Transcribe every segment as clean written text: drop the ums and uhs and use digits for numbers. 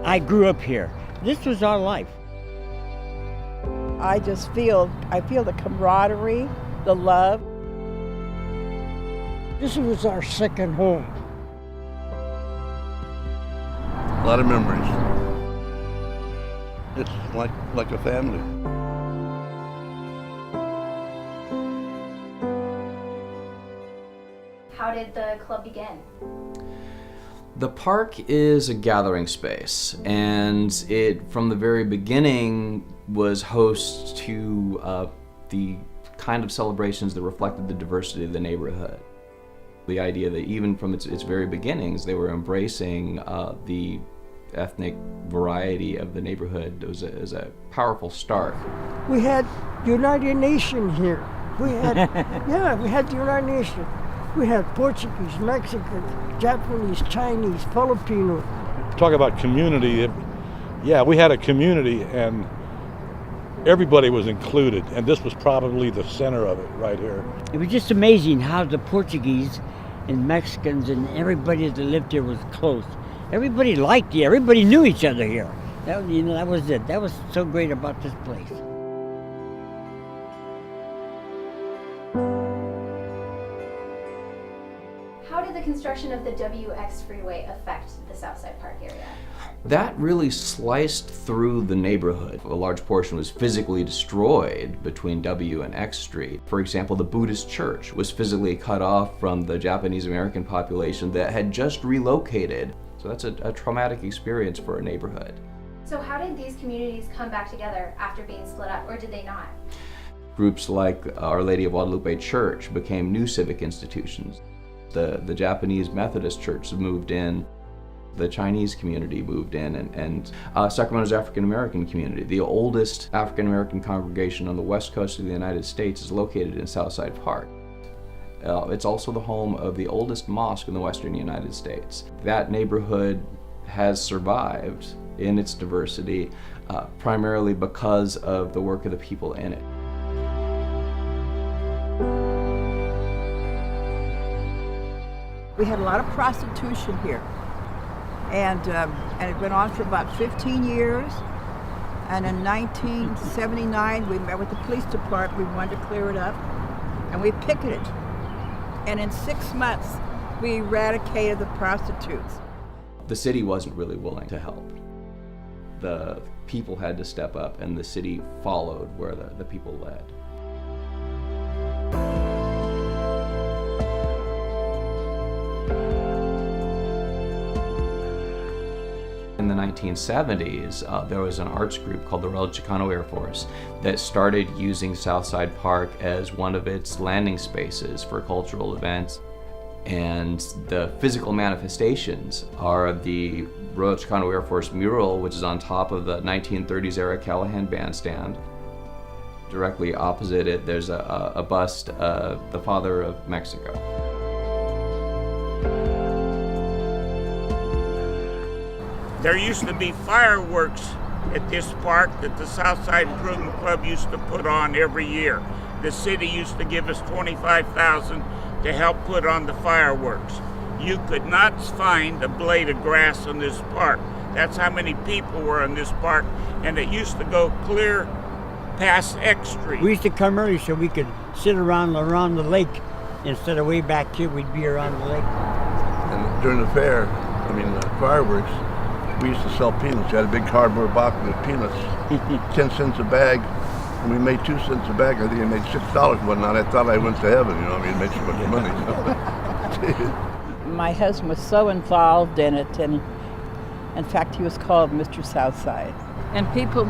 I grew up here. This was our life. I feel the camaraderie, the love. This was our second home. A lot of memories. It's like a family. How did the club begin? The park is a gathering space, and it, from the very beginning, was host to the kind of celebrations that reflected the diversity of the neighborhood. The idea that even from its very beginnings, they were embracing the ethnic variety of the neighborhood. It was a powerful start. We had United Nations here. We had, we had the United Nations. We had Portuguese, Mexican, Japanese, Chinese, Filipino. Talk about community. We had a community and everybody was included, and this was probably the center of it right here. It was just amazing how the Portuguese and Mexicans and everybody that lived here was close. Everybody liked you. Everybody knew each other here. That was it. That was so great about this place. How did the construction of the WX freeway affect the Southside Park area? That really sliced through the neighborhood. A large portion was physically destroyed between W and X Street. For example, the Buddhist church was physically cut off from the Japanese American population that had just relocated. So that's a traumatic experience for a neighborhood. So how did these communities come back together after being split up, or did they not? Groups like Our Lady of Guadalupe Church became new civic institutions. The Japanese Methodist Church moved in. The Chinese community moved in, and Sacramento's African American community, the oldest African American congregation on the west coast of the United States, is located in Southside Park. It's also the home of the oldest mosque in the western United States. That neighborhood has survived in its diversity primarily because of the work of the people in it. We had a lot of prostitution here. And it went on for about 15 years. And in 1979, we met with the police department. We wanted to clear it up, and we picketed. And in 6 months, we eradicated the prostitutes. The city wasn't really willing to help. The people had to step up, and the city followed where the people led. In the 1970s, there was an arts group called the Royal Chicano Air Force that started using Southside Park as one of its landing spaces for cultural events. And the physical manifestations are the Royal Chicano Air Force mural, which is on top of the 1930s era Callahan Bandstand. Directly opposite it, there's a bust of the Father of Mexico. There used to be fireworks at this park that the Southside Improvement Club used to put on every year. The city used to give us $25,000 to help put on the fireworks. You could not find a blade of grass in this park. That's how many people were in this park, and it used to go clear past X Street. We used to come early so we could sit around the lake. Instead of way back here, we'd be around the lake. And during the fair, fireworks, we used to sell peanuts. We had a big cardboard box with peanuts, 10 cents a bag. And we made 2 cents a bag. I think I made $6 one night. I thought I went to heaven, made so much money. My husband was so involved in it, and in fact, he was called Mr. Southside. And people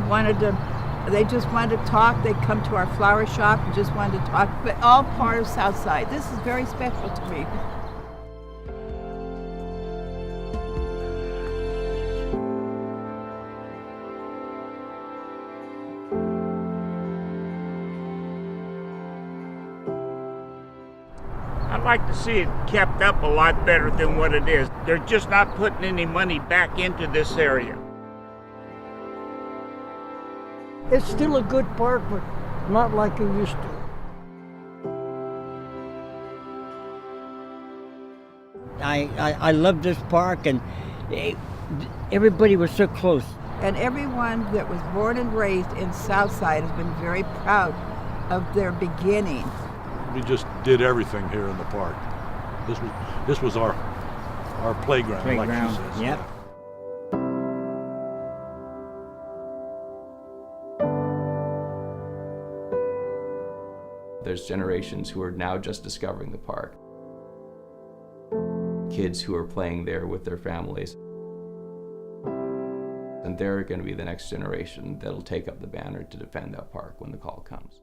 they just wanted to talk. They'd come to our flower shop and just wanted to talk, but all part of Southside. This is very special to me. I'd like to see it kept up a lot better than what it is. They're just not putting any money back into this area. It's still a good park, but not like it used to. I love this park, and everybody was so close. And everyone that was born and raised in Southside has been very proud of their beginning. We just did everything here in the park. This was our playground, like she says. Yep. There's generations who are now just discovering the park. Kids who are playing there with their families. And they're going to be the next generation that'll take up the banner to defend that park when the call comes.